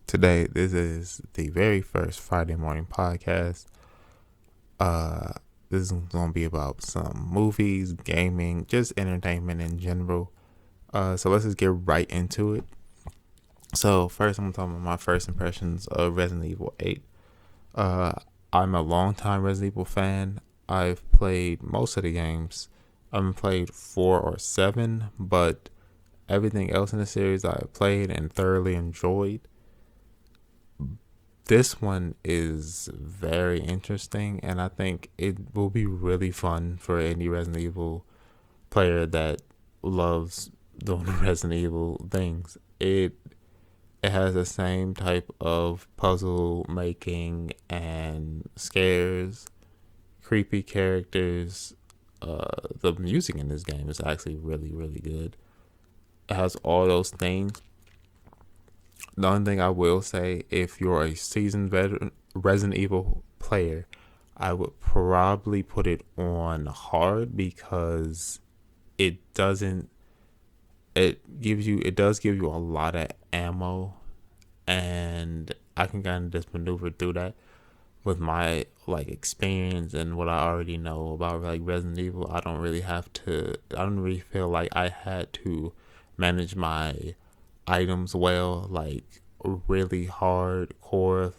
Today, this is the very first Friday morning podcast. Uh, this is gonna be about some movies, gaming, just entertainment in general. So let's just get right into it. So first, I'm talking about my first impressions of Resident Evil 8. Uh, I'm a longtime Resident Evil fan. I've played most of the games. I haven't played 4 or 7, but everything else in the series I played and thoroughly enjoyed. This one is very interesting, and I think it will be really fun for any Resident Evil player that loves doing Resident Evil things. It has the same type of puzzle making and scares, creepy characters. The music in this game is actually really, really good. It has all those things. The only thing I will say, if you're a seasoned veteran Resident Evil player, I would probably put it on hard because it doesn't. It does give you a lot of ammo, and I can kind of just maneuver through that with my experience and what I already know about Resident Evil. I don't really have to. I don't really feel like I had to manage my items well, really hardcore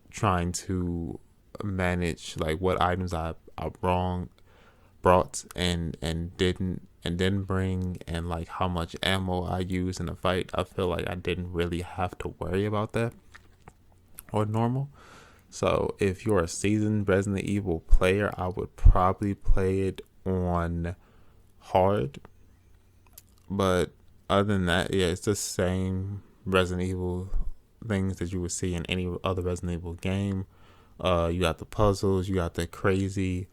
trying to manage what items I wrong brought and didn't bring, and how much ammo I used in the fight. I feel like I didn't really have to worry about that or normal. So if you're a seasoned Resident Evil player, I would probably play it on hard. But other than that, yeah, it's the same Resident Evil things that you would see in any other Resident Evil game. You got the puzzles, you got the crazy,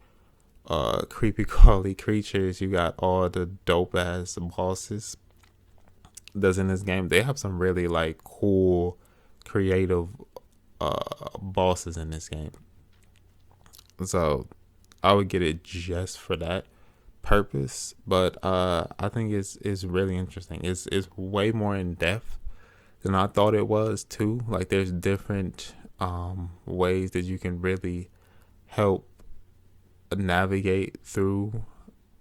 creepy crawly creatures, you got all the dope ass bosses that's in this game. They have some really cool, creative bosses in this game. So I would get it just for that purpose. But I think it's really interesting. It's way more in depth than I thought it was too. There's different ways that you can really help navigate through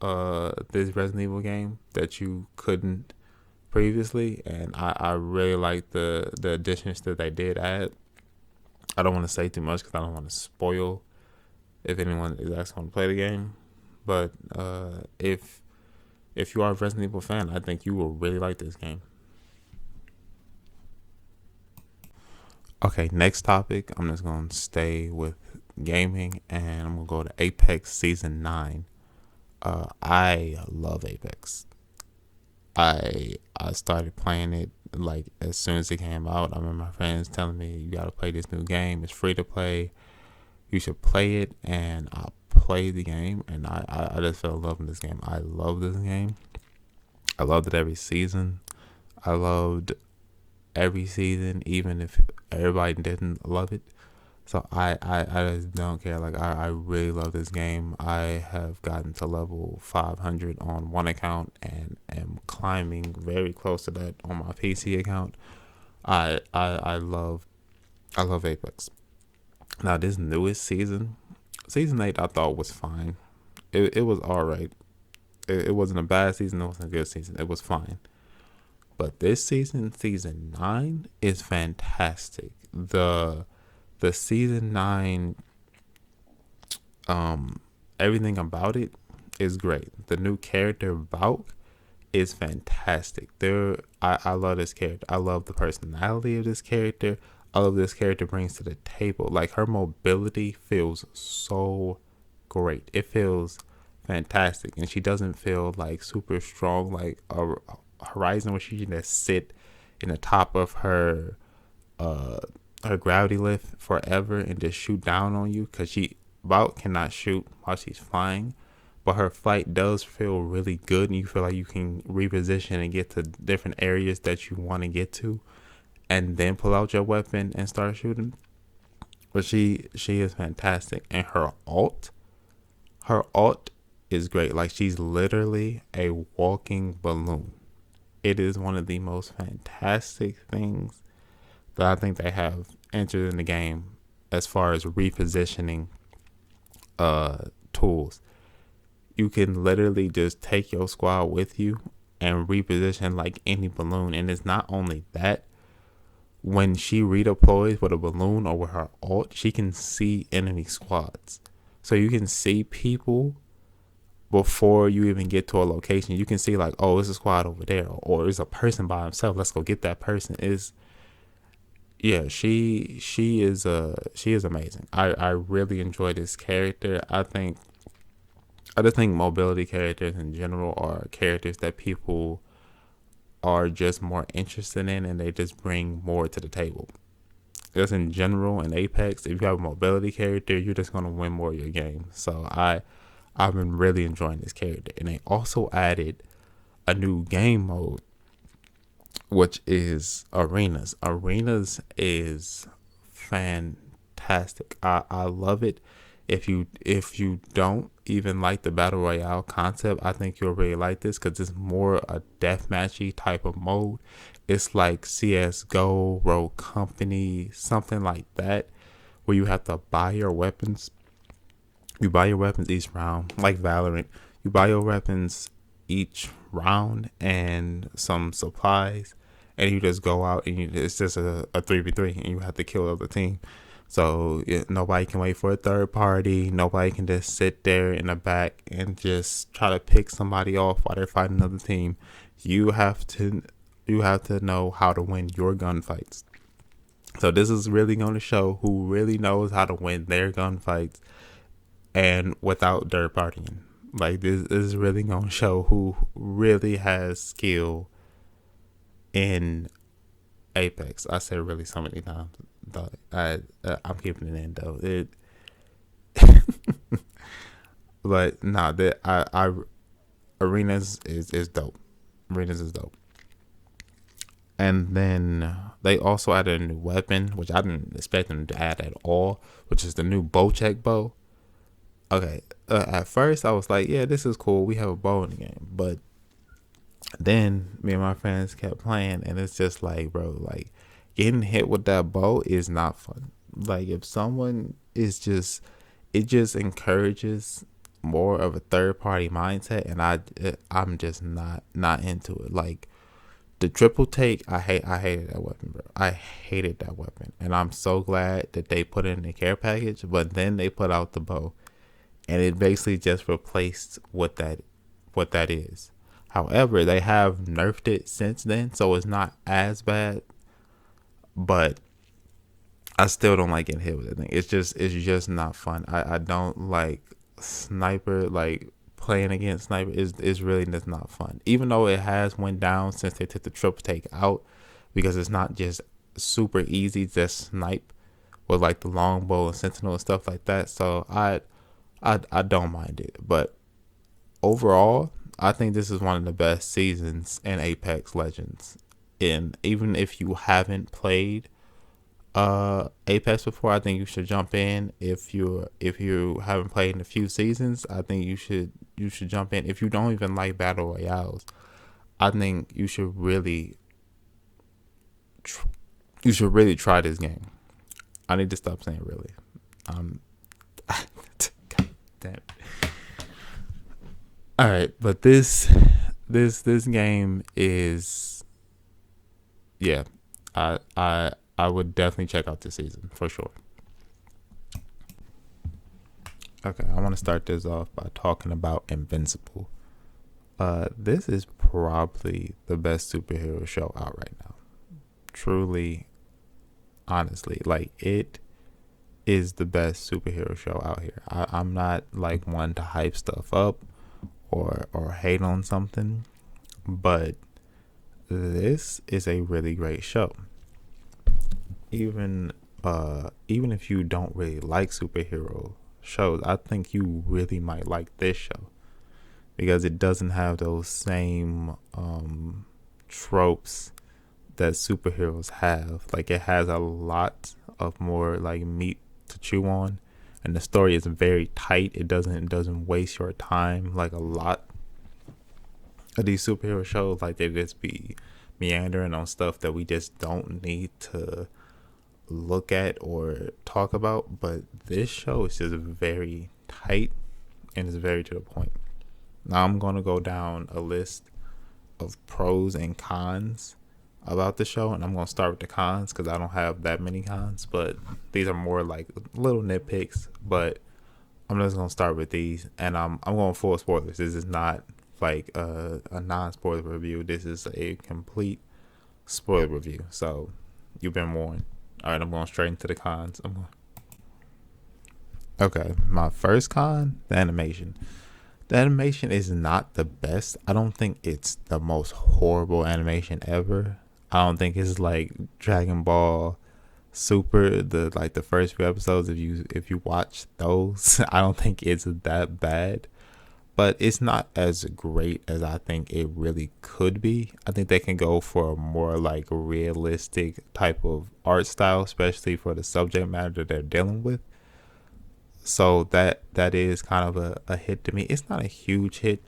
this Resident Evil game that you couldn't previously, and I really like the additions that they did add. I don't want to say too much because I don't want to spoil if anyone is actually going to play the game. But if you are a Resident Evil fan, I think you will really like this game. Okay, next topic. I'm just gonna stay with gaming, and I'm gonna go to Apex Season 9. I love Apex. I started playing it as soon as it came out. I remember my friends telling me, "You gotta play this new game. It's free to play. You should play it." And I played the game, and I just fell in love with this game. I love this game. I loved it every season. I loved every season, even if everybody didn't love it. So I just don't care. I really love this game. I have gotten to level 500 on one account and am climbing very close to that on my PC account. I love Apex. Now this newest season, season 8, I thought was fine. It was alright. It wasn't a bad season. It wasn't a good season. It was fine. But this season, season 9, is fantastic. The season 9, everything about it is great. The new character Valk is fantastic. I love this character. I love the personality of this character. I love this character brings to the table. Her mobility feels so great. It feels fantastic, and she doesn't feel super strong like a Horizon, where she can just sit in the top of her gravity lift forever and just shoot down on you, because she Valk cannot shoot while she's flying, but her flight does feel really good, and you feel like you can reposition and get to different areas that you want to get to, and then pull out your weapon and start shooting. But she is fantastic, and her ult is great. She's literally a walking balloon. It is one of the most fantastic things that I think they have entered in the game as far as repositioning tools. You can literally just take your squad with you and reposition like any balloon. And it's not only that, when she redeploys with a balloon or with her ult, she can see enemy squads. So you can see people before you even get to a location. You can see like, oh, it's a squad over there, or it's a person by himself. Let's go get that person. Is yeah, she is amazing. I really enjoy this character. I just think mobility characters in general are characters that people are just more interested in, and they just bring more to the table. Just in general in Apex, if you have a mobility character, you're just gonna win more of your games. So I've been really enjoying this character, and they also added a new game mode, which is arenas. Arenas is fantastic. I love it. If you don't even like the battle royale concept, I think you'll really like this because it's more a deathmatchy type of mode. It's like CS:GO, Rogue Company, something like that, where you have to buy your weapons. You buy your weapons each round, like Valorant. You buy your weapons each round and some supplies, and you just go out and it's just a 3v3, and you have to kill the other team. So nobody can wait for a third party. Nobody can just sit there in the back and just try to pick somebody off while they're fighting another team. You have to know how to win your gunfights. So this is really going to show who really knows how to win their gunfights and without third partying. Like this is really going to show who really has skill in Apex. I said really so many times. I'm keeping it in though. But nah, that I arenas is dope. Arenas is dope. And then they also added a new weapon, which I didn't expect them to add at all, which is the new bow check bow. Okay, at first I was like, yeah, this is cool. We have a bow in the game, but then me and my friends kept playing, and it's just like, bro, like getting hit with that bow is not fun. Like if someone is just, it just encourages more of a third party mindset, and I'm just not into it. Like the triple take, I hated that weapon, bro. I hated that weapon, and I'm so glad that they put it in the care package. But then they put out the bow, and it basically just replaced what that is. However, they have nerfed it since then, so it's not as bad. But I still don't like getting hit with it. It's just not fun. I don't like sniper, like playing against sniper is really just not fun. Even though it has went down since they took the triple take out, because it's not just super easy to snipe with like the longbow and sentinel and stuff like that. So I don't mind it. But overall, I think this is one of the best seasons in Apex Legends. And even if you haven't played Apex before, I think you should jump in. If you haven't played in a few seasons, I think you should jump in. If you don't even like battle royales, I think you should really try this game. I need to stop saying really. God damn it. All right, but this game is, yeah, I would definitely check out this season for sure. Okay, I want to start this off by talking about Invincible. This is probably the best superhero show out right now. Truly, honestly, like it is the best superhero show out here. I'm not like one to hype stuff up or hate on something, but this is a really great show. Even if you don't really like superhero shows, I think you really might like this show because it doesn't have those same tropes that superheroes have. Like it has a lot of more like meat to chew on, and the story is very tight. It doesn't waste your time like a lot of these superhero shows. Like they just be meandering on stuff that we just don't need to look at or talk about, but this show is just very tight and is very to the point. Now I'm gonna go down a list of pros and cons about the show, and I'm gonna start with the cons because I don't have that many cons, but these are more like little nitpicks. But I'm just gonna start with these, and I'm going full spoilers. This is not like a non-spoiler review. This is a complete spoiler review. So you've been warned. All right, I'm going straight into the cons. Okay, my first con, the animation. The animation is not the best. I don't think it's the most horrible animation ever. I don't think it's like Dragon Ball Super, the first few episodes. If you watch those, I don't think it's that bad. But it's not as great as I think it really could be. I think they can go for a more like realistic type of art style, especially for the subject matter that they're dealing with. So that is kind of a hit to me. It's not a huge hit.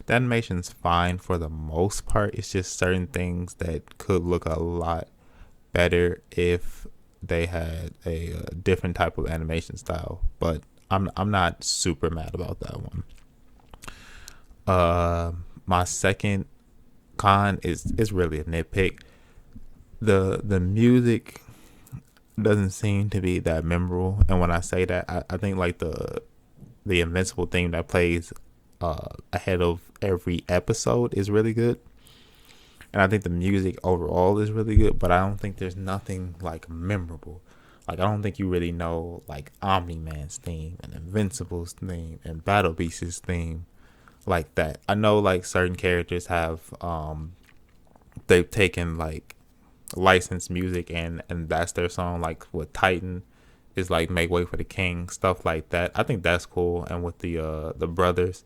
The animation's fine for the most part. It's just certain things that could look a lot better if they had a different type of animation style. But I'm not super mad about that one. My second con is really a nitpick. The music doesn't seem to be that memorable, and when I say that, I think like the Invincible theme that plays ahead of every episode is really good, and I think the music overall is really good. But I don't think there's nothing like memorable. Like I don't think you really know like Omni Man's theme and Invincible's theme and Battle Beast's theme like that. I know like certain characters have they've taken like licensed music and that's their song, like with Titan is like Make Way for the King, stuff like that. I think that's cool. And with the brothers,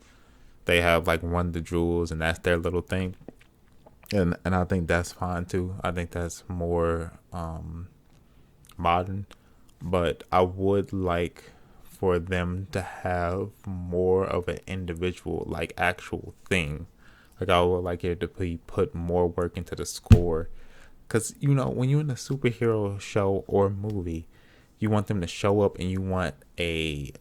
they have like Run the Jewels and that's their little thing. And I think that's fine too. I think that's more modern. But I would like for them to have more of an individual, like actual thing. Like I would like it to be put more work into the score, because when you're in a superhero show or movie, you want them to show up and you want a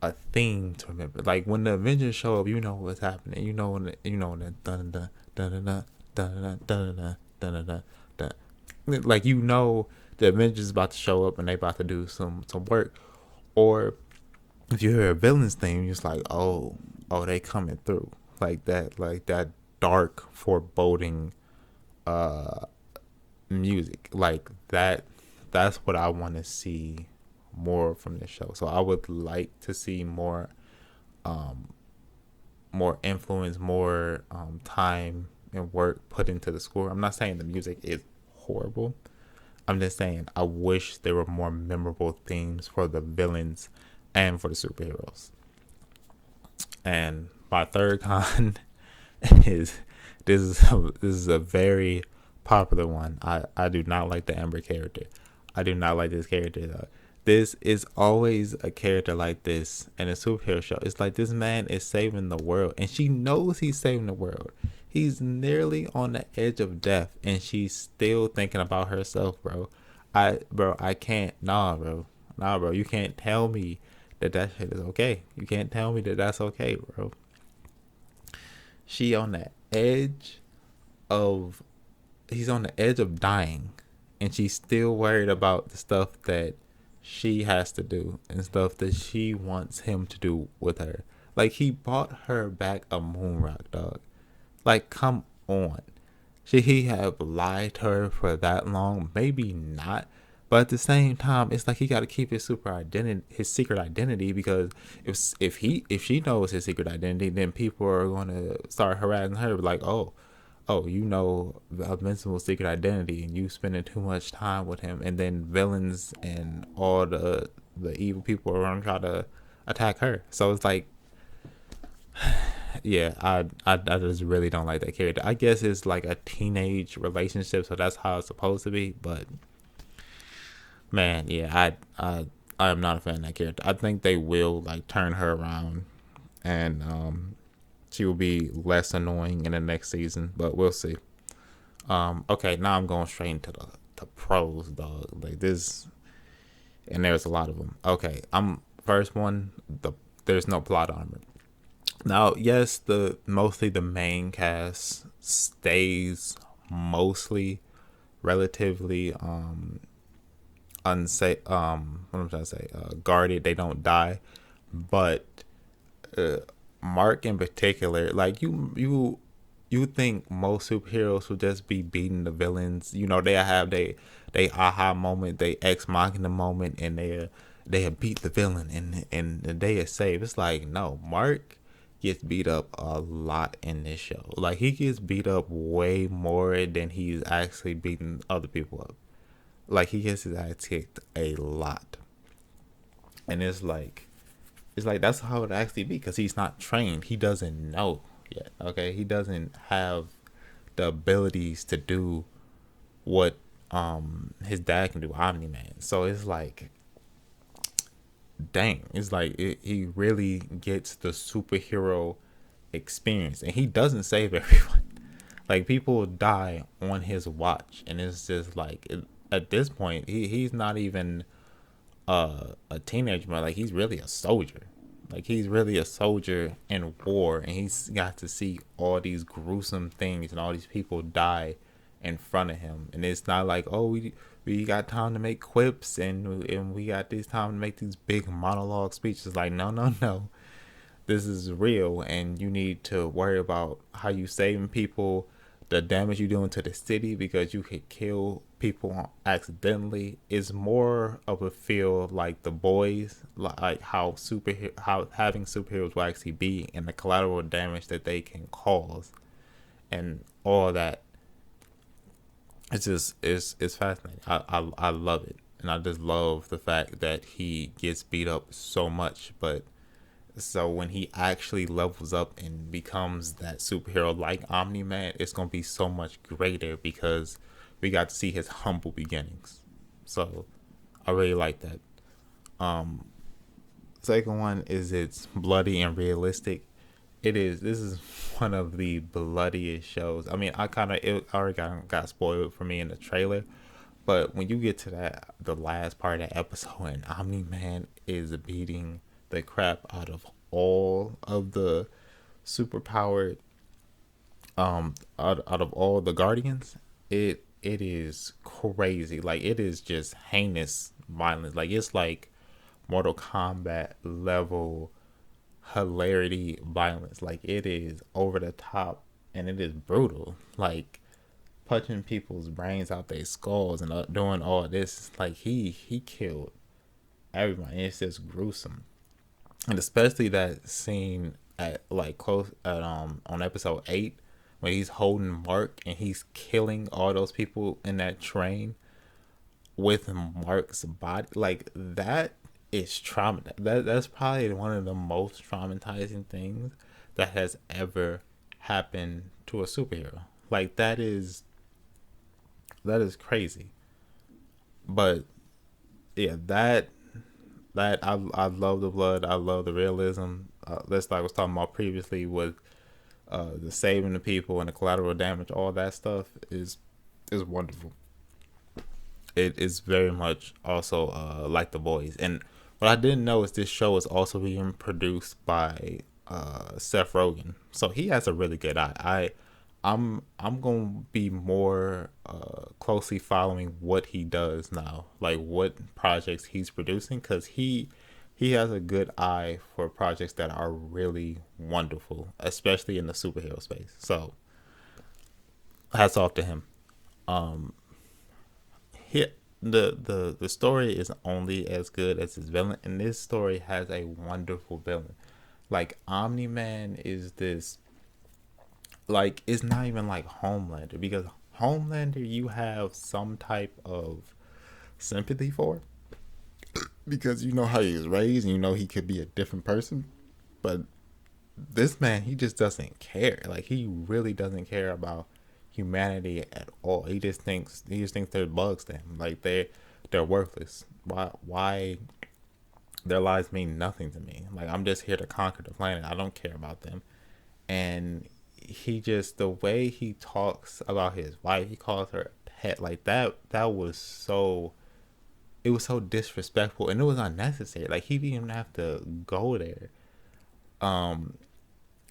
a theme to remember. Like when the Avengers show up, you know what's happening. When the dun dun dun dun dun dun dun dun dun. Like the Avengers is about to show up and they about to do some work. Or if you hear a villain's theme, you're just like, they coming through like that dark foreboding music like that. That's what I want to see more from this show. So I would like to see more influence, more time and work put into the score. I'm not saying the music is horrible. I'm just saying I wish there were more memorable themes for the villains and for the superheroes. And my third con is this is a very popular one. I do not like the Ember character. I do not like this character though. This is always a character like this in a superhero show. It's like this man is saving the world and she knows he's saving the world. He's nearly on the edge of death and she's still thinking about herself, bro. I can't. Nah, bro. You can't tell me that shit is okay. You can't tell me that that's okay, bro. She on the edge of he's on the edge of dying and she's still worried about the stuff that she has to do and stuff that she wants him to do with her. Like he bought her back a moon rock, dog. Like come on. Should he have lied to her for that long? Maybe not. But at the same time, it's like he got to keep his secret identity, because if she knows his secret identity, then people are going to start harassing her, like, Invincible's secret identity, and you spending too much time with him, and then villains and all the evil people are going to try to attack her. So it's like, yeah, I just really don't like that character. I guess it's like a teenage relationship, so that's how it's supposed to be. But man, yeah, I am not a fan of that character. I think they will like turn her around, and she will be less annoying in the next season. But we'll see. Okay, now I'm going straight into the pros, dog. Like this, and there's a lot of them. Okay, I'm first one. There's no plot armor. Now, yes, the mostly the main cast stays mostly relatively unsafe. What am I trying to say? Guarded. They don't die, but uh, Mark in particular, like you think most superheroes would just be beating the villains. You know, they have they aha moment, they ex machina moment, and they beat the villain, and they are safe. It's like no, Mark gets beat up a lot in this show. Like he gets beat up way more than he's actually beating other people up. Like he gets his ass kicked a lot, and it's like that's how it actually be because he's not trained. He doesn't know yet. Okay, he doesn't have the abilities to do what his dad can do, Omni Man. So it's like, dang, it's like he really gets the superhero experience, and he doesn't save everyone. Like people die on his watch, and it's just like at this point he's not even a teenager, but like he's really a soldier. Like he's really a soldier in war, and he's got to see all these gruesome things and all these people die in front of him. And it's not like, oh, we got time to make quips and we got this time to make these big monologue speeches. Like no, this is real, and you need to worry about how you saving people, the damage you doing to the city because you could kill people accidentally. Is more of a feel like The Boys, like how how having superheroes will actually be, and the collateral damage that they can cause, and all that. It's just it's fascinating. I love it, and I just love the fact that he gets beat up so much, but so when he actually levels up and becomes that superhero like Omni Man, it's gonna be so much greater because we got to see his humble beginnings. So I really like that. Um, Second one is it's bloody and realistic. It is. This is one of the bloodiest shows. I mean, I kind of it already got spoiled for me in the trailer, but when you get to the last part of that episode, and Omni Man is beating the crap out of all of the superpowered out of all the Guardians, it is crazy. Like it is just heinous violence. Like it's like Mortal Kombat level hilarity violence. Like it is over the top and it is brutal. Like punching people's brains out their skulls and doing all this. Like he killed everybody. It's just gruesome, and especially that scene at like close at on episode 8 when he's holding Mark and he's killing all those people in that train with Mark's body. Like that is trauma. That's probably one of the most traumatizing things that has ever happened to a superhero. Like that is crazy. But yeah, that I love the blood. I love the realism. That's like I was talking about previously with the saving the people and the collateral damage. All that stuff is wonderful. It is very much also like The Boys. And what I didn't know is this show is also being produced by Seth Rogen, so he has a really good eye. I'm gonna be more closely following what he does now, like what projects he's producing, because he has a good eye for projects that are really wonderful, especially in the superhero space. So hats off to him. Um, he, the story is only as good as his villain, and this story has a wonderful villain. Like Omni Man is this, like it's not even like Homelander, because Homelander you have some type of sympathy for because you know how he was raised and you know he could be a different person. But this man, he just doesn't care. Like he really doesn't care about humanity at all. He just thinks they're bugs to him. Like they're worthless. Why their lives mean nothing to me. Like I'm just here to conquer the planet. I don't care about them. And he just, the way he talks about his wife, he calls her head. Like that was so, it was so disrespectful and it was unnecessary. Like he didn't even have to go there. Um,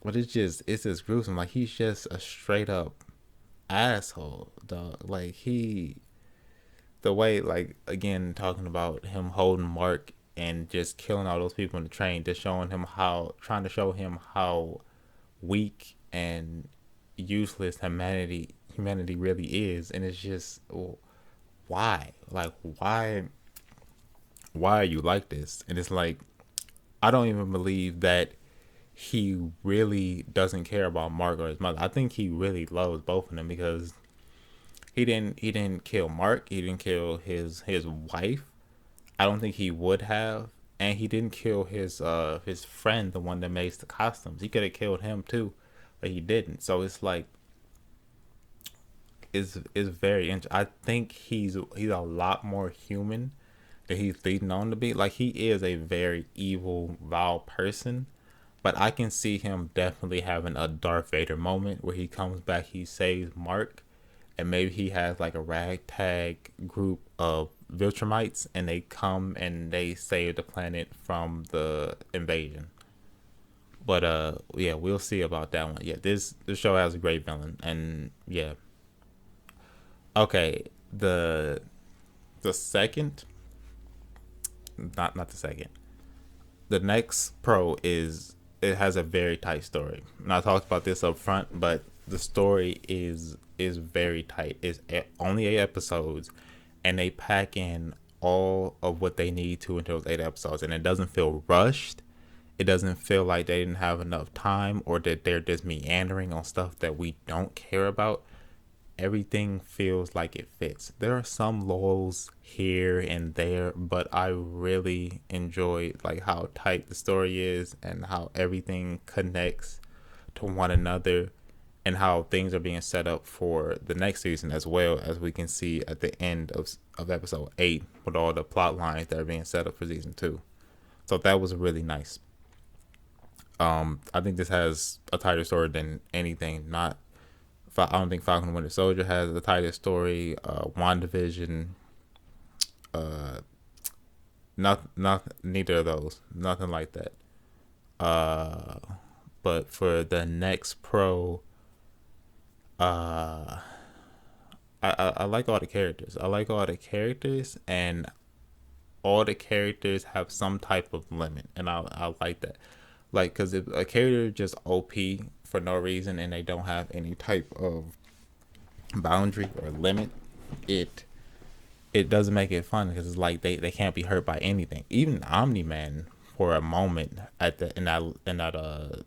but it's just gruesome. Like he's just a straight up asshole, dog. Like the way, like, again, talking about him holding Mark and just killing all those people in the train, just showing him how, trying to show him how weak and useless humanity really is. And it's just, well, why, like, why are you like this? And it's like, I don't even believe that he really doesn't care about Mark or his mother. I think he really loves both of them, because he didn't kill Mark, he didn't kill his wife. I don't think he would have, and he didn't kill his friend, the one that makes the costumes. He could have killed him too, but he didn't. So it's like, is very interesting. I think he's a lot more human than he's leading on to be. Like, he is a very evil, vile person, but I can see him definitely having a Darth Vader moment where he comes back, he saves Mark, and maybe he has like a ragtag group of Viltrumites, and they come and they save the planet from the invasion. But yeah, we'll see about that one. Yeah, this show has a great villain, and yeah. Okay, the second, not the second. The next pro is, it has a very tight story. And I talked about this up front, but the story is very tight. It's only 8 episodes, and they pack in all of what they need to into those 8 episodes, and it doesn't feel rushed. It doesn't feel like they didn't have enough time, or that they're just meandering on stuff that we don't care about. Everything feels like it fits. There are some lulls here and there, but I really enjoy like how tight the story is and how everything connects to one another, and how things are being set up for the next season, as well as we can see at the end of episode 8 with all the plot lines that are being set up for season 2. So that was really nice. I think this has a tighter story than anything. Not, I don't think Falcon and Winter Soldier has the tightest story. WandaVision, not neither of those. Nothing like that. But for the next pro, uh, I like all the characters. I like all the characters, and all the characters have some type of limit, and I like that. Like, because if a character just OP for no reason and they don't have any type of boundary or limit, it doesn't make it fun, because it's like they can't be hurt by anything. Even Omni Man, for a moment at the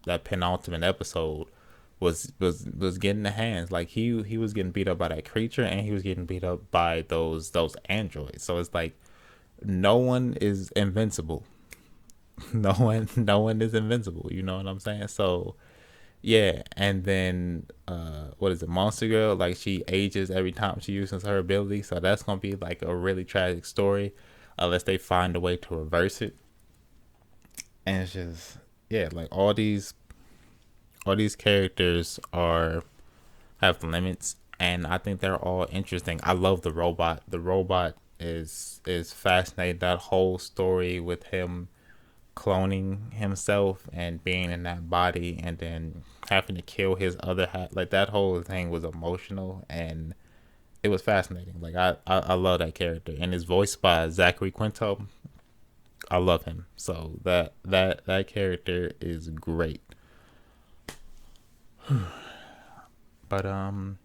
that penultimate episode, was getting the hands. Like, he was getting beat up by that creature, and he was getting beat up by those androids. So it's like, no one is invincible. No one is invincible. You know what I'm saying? So yeah, and then what is it, Monster Girl? Like, she ages every time she uses her ability, so that's gonna be like a really tragic story, unless they find a way to reverse it. And it's just, yeah, like, all these characters are have limits, and I think they're all interesting. I love the robot. The robot is fascinating. That whole story with him cloning himself and being in that body, and then having to kill his other half, like, that whole thing was emotional, and it was fascinating. Like, I love that character, and it's voiced by Zachary Quinto. I love him. So that character is great. But other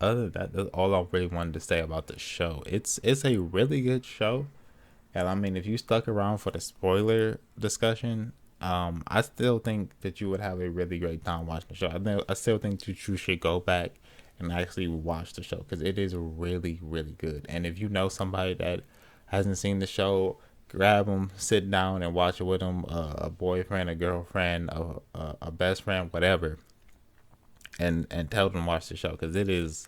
than that, that's all I really wanted to say about the show. It's a really good show. And I mean, if you stuck around for the spoiler discussion, I still think that you would have a really great time watching the show. I still think that you should go back and actually watch the show, because it is really, really good. And if you know somebody that hasn't seen the show, grab them, sit down and watch it with them, a boyfriend, a girlfriend, a best friend, whatever, and tell them to watch the show, because it is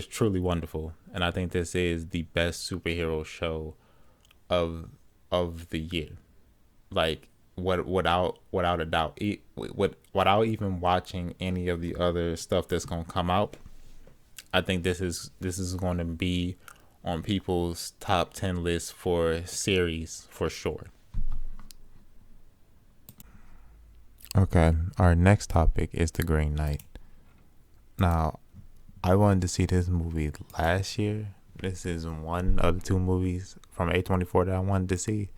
truly wonderful. And I think this is the best superhero show of the year. Like, without a doubt, without even watching any of the other stuff that's gonna come out, I think this is going to be on people's top 10 list for series for sure. Okay, our next topic is The Green Knight. Now, I wanted to see this movie last year. This is one of the two movies from A24 that I wanted to see.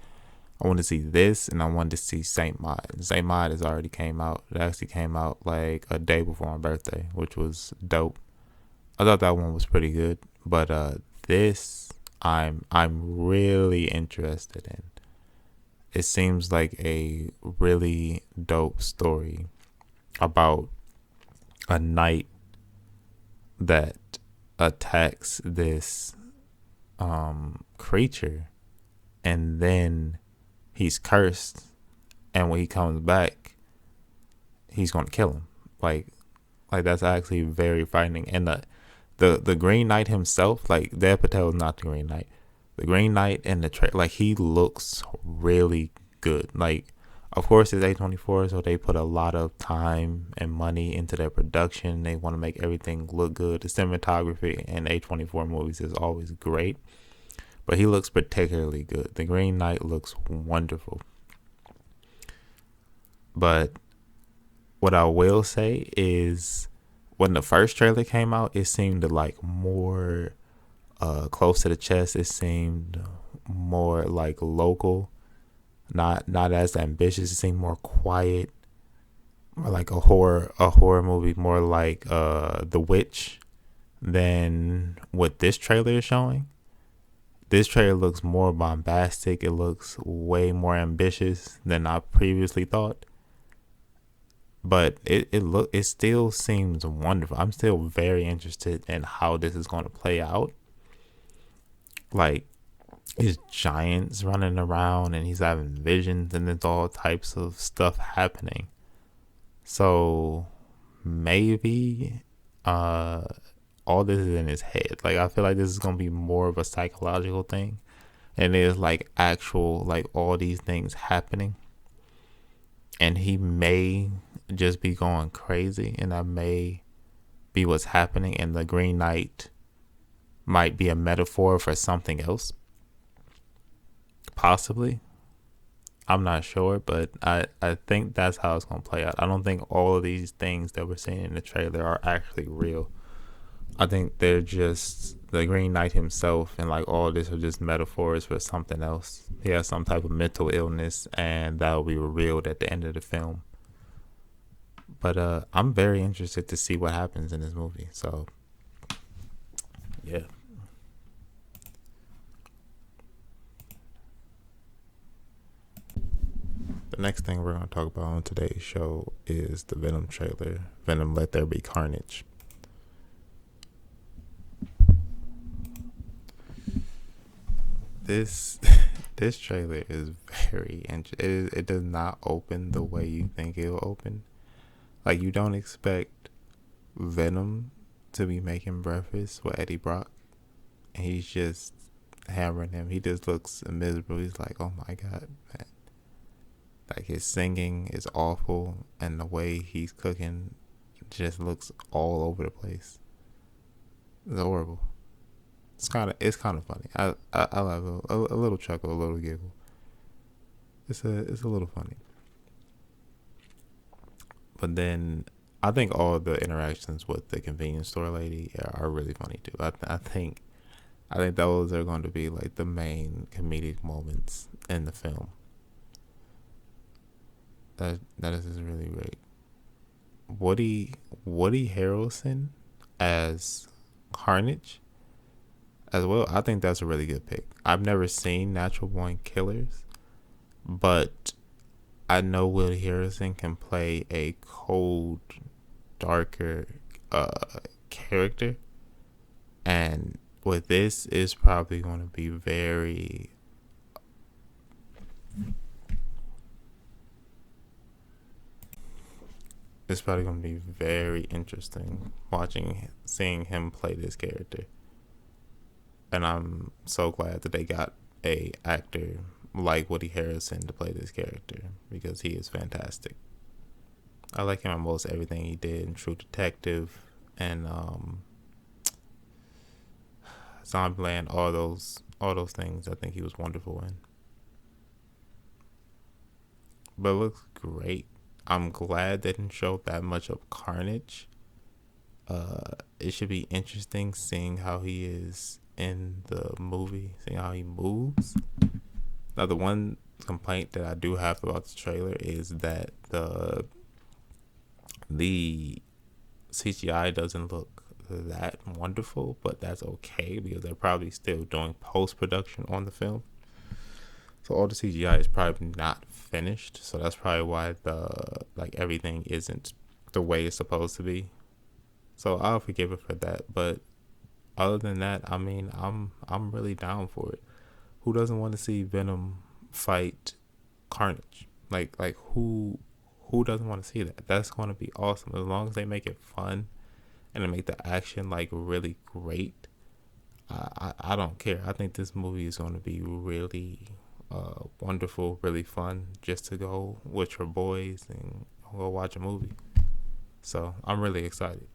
I wanted to see this, and I wanted to see Saint Maud. Saint Maud has already came out. It actually came out like a day before my birthday, which was dope. I thought that one was pretty good, but this I'm really interested in. It seems like a really dope story about a knight that attacks this creature, and then he's cursed, and when he comes back he's gonna kill him. Like that's actually very frightening. And the Green Knight himself, like Dev Patel is not the Green Knight. The Green Knight in the like he looks really good. Like, of course it's A24, so they put a lot of time and money into their production. They want to make everything look good. The cinematography in A24 movies is always great, but he looks particularly good. The Green Knight looks wonderful. But what I will say is, when the first trailer came out, it seemed like more close to the chest. It seemed more like local, not as ambitious. It seemed more quiet, more like a horror movie, more like The Witch than what this trailer is showing. This trailer looks more bombastic. It looks way more ambitious than I previously thought. But it still seems wonderful. I'm still very interested in how this is going to play out. Like, his giants running around and he's having visions and there's all types of stuff happening. So maybe all this is in his head. Like, I feel like this is gonna be more of a psychological thing, and it is like actual, like, all these things happening, and he may just be going crazy, and that may be what's happening, and the Green Knight might be a metaphor for something else, possibly. I'm not sure, but I think that's how it's going to play out. I don't think all of these things that we're seeing in the trailer are actually real. I think they're just the Green Knight himself, and like all this are just metaphors for something else. He has some type of mental illness, and that will be revealed at the end of the film. But I'm very interested to see what happens in this movie. So, yeah. The next thing we're going to talk about on today's show is the Venom trailer. Venom: Let There Be Carnage. This this trailer is very interesting. It does not open the way you think it'll open. Like, you don't expect Venom to be making breakfast with Eddie Brock, and he's just hammering him. He just looks miserable. He's like, oh my god, man. Like, his singing is awful, and the way he's cooking just looks all over the place. It's horrible. It's kind of funny. I love a little chuckle, a little giggle. It's a little funny. But then I think all the interactions with the convenience store lady are really funny too. I think those are going to be like the main comedic moments in the film. That is really great. Woody Harrelson as Carnage as well. I think that's a really good pick. I've never seen Natural Born Killers, but I know Woody Harrelson can play a cold, darker character, and with this is probably going to be very. It's probably going to be very interesting seeing him play this character, and I'm so glad that they got a actor like Woody Harrelson to play this character, because he is fantastic. I like him in most everything he did in True Detective, and Zombieland, all those things. I think he was wonderful in. But it looks great. I'm glad they didn't show that much of Carnage. It should be interesting seeing how he is in the movie, seeing how he moves. Now, the one complaint that I do have about the trailer is that the CGI doesn't look that wonderful, but that's okay because they're probably still doing post production on the film. So all the CGI is probably not finished. So that's probably why everything isn't the way it's supposed to be. So I'll forgive it for that. But other than that, I mean, I'm really down for it. Who doesn't want to see Venom fight Carnage? Who doesn't want to see that? That's going to be awesome as long as they make it fun and they make the action like really great. I don't care. I think this movie is going to be really wonderful, really fun, just to go with your boys and go watch a movie. So I'm really excited.